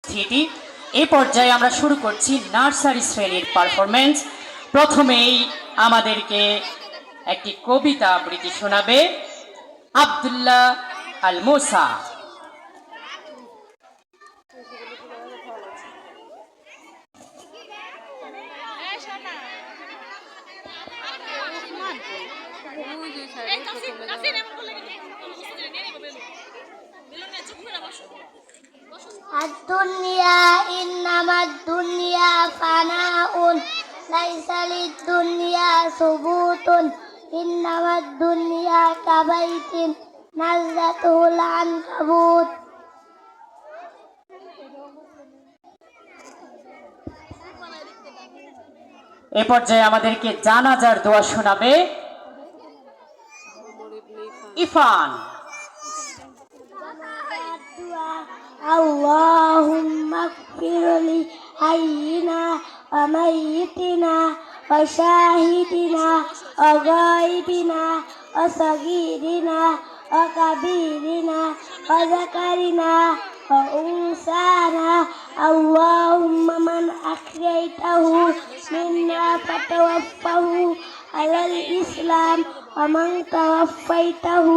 থিয়েটি এই পর্যায়ে আমরা শুরু করছি নার্সারি শ্রেণীর পারফরমেন্স। প্রথমেই আমাদেরকে একটি কবিতা আবৃত্তি শোনাবে আব্দুল্লাহ আল মুসা। الدنيا إنما الدنيا فناء ليس للدنيا ثبوت إنما الدنيا كبيت نزلته العنكبوت এ পর্যায়ে আমাদেরকে জানাজার দোয়া শোনাবে ইরফান। اللهم اغفر لحينا وميتنا وشاهدنا وغائبنا وصغيرنا وكبيرنا وذكرنا وأنثانا اللهم من أحييته منا فتوفه على الإسلام ومن توفيته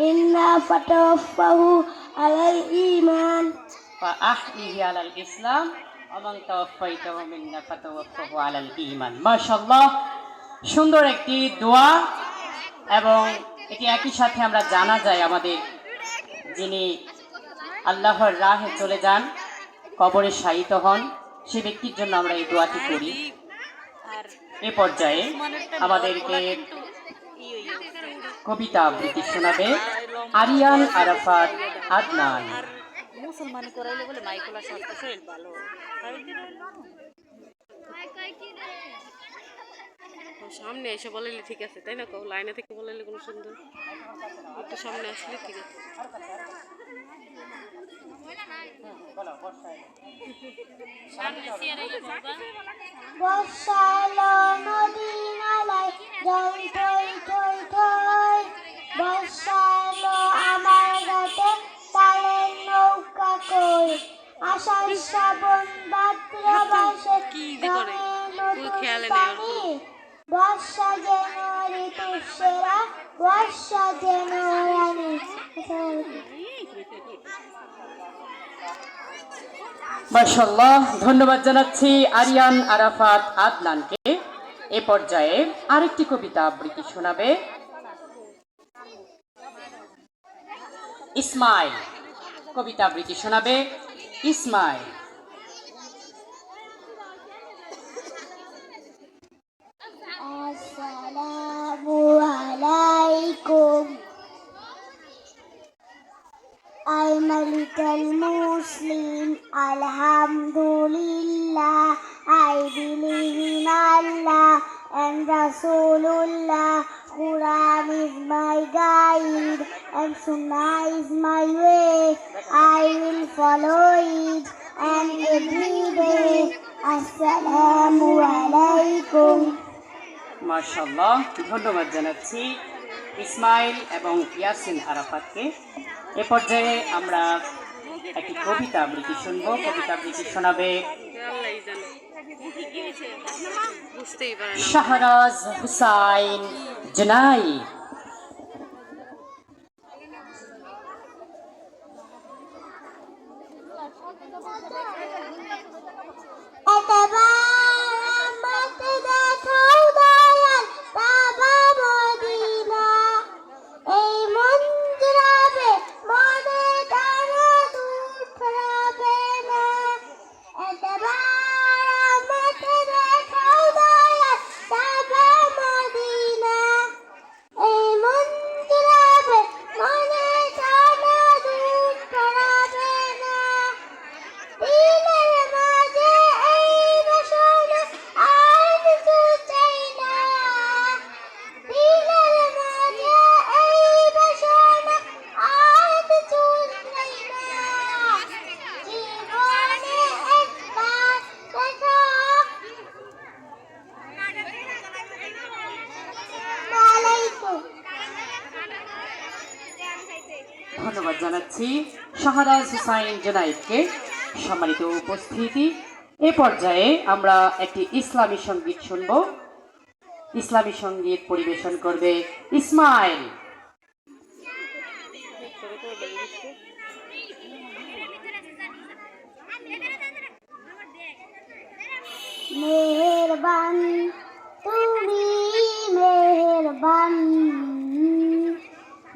منا فتوفه على الإيمان فأحيه على الإسلام ومن توفيته منا فتوفه على الإيمان। মাশাআল্লাহ, সুন্দর একটি দোয়া। এবং এটি একই সাথে আমরা জানা যায় আমাদের যিনি আল্লাহর রাহে চলে যান, কবরে শায়িত হন, সে ব্যক্তির জন্য আমরা এই দোয়াটি করি। এ পর্যায়ে আমাদেরকে কবিতা আবৃত্তি শোনাবে আরিয়ান আরাফাত আদনান। মুসলমান করাইলে বলে মাইকোলা স্বাস্থ্য শরীর ভালো সামনে এসে বলাইলে ঠিক আছে, তাই না? কেউ লাইনে থেকে বলাইলে কোনো সুন্দর, একটু সামনে আসলে ঠিক আছে। বর্ষা এলো নদী নালায় জল টই টই টই বর্ষা এলো আমার ঘাটে তালের নৌকা কই আষাঢ় শ্রাবণ ভাদ্র মাসে ধানে নতুন পানি বর্ষা যেন ঋতুর সেরা বর্ষা যেন রানী। মাশাআল্লাহ, ধন্যবাদ জানাচ্ছি আরিয়ান আরাফাত আদনানকে। এ পর্যায়ে আরেকটি কবিতা আবৃত্তি শোনাবে ইসমাইল। কবিতা আবৃত্তি শোনাবে ইসমাইল। আসসালামু আলাইকুম। I'm a little Muslim, Alhamdulillah. I believe in Allah and Rasulullah. Quran is my guide and Sunnah is my way. I will follow it and every day. Assalamu alaikum. মাশাআল্লাহ, ধন্যবাদ জানাচ্ছি ইসমাইল এবং ইয়াসিন আরাফাতকে। এ পর্যায়ে আমরা একটি কবিতা আবৃত্তি শুনব। কবিতা আবৃত্তি শোনাবে শাহরাজ হুসাইন জুনাই। ধন্যবাদ জানাচ্ছি শাহরাজ হুসাইন জুনাইদকে। সম্মানিত উপস্থিতি, এ পর্যায়ে আমরা একটি ইসলামী সঙ্গীত শুনব। ইসলামী সঙ্গীত পরিবেশন করবে ইসমাইল। মেহেরবান তুমি মেহেরবান,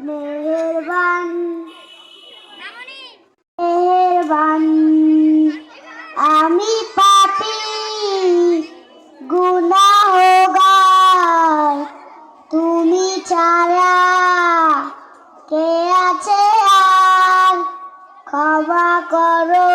মেহেরবান মেহেরবান, আমি পাপী গুনাহগার, তুমি ছাড়া কে আছে আর, ক্ষমা করো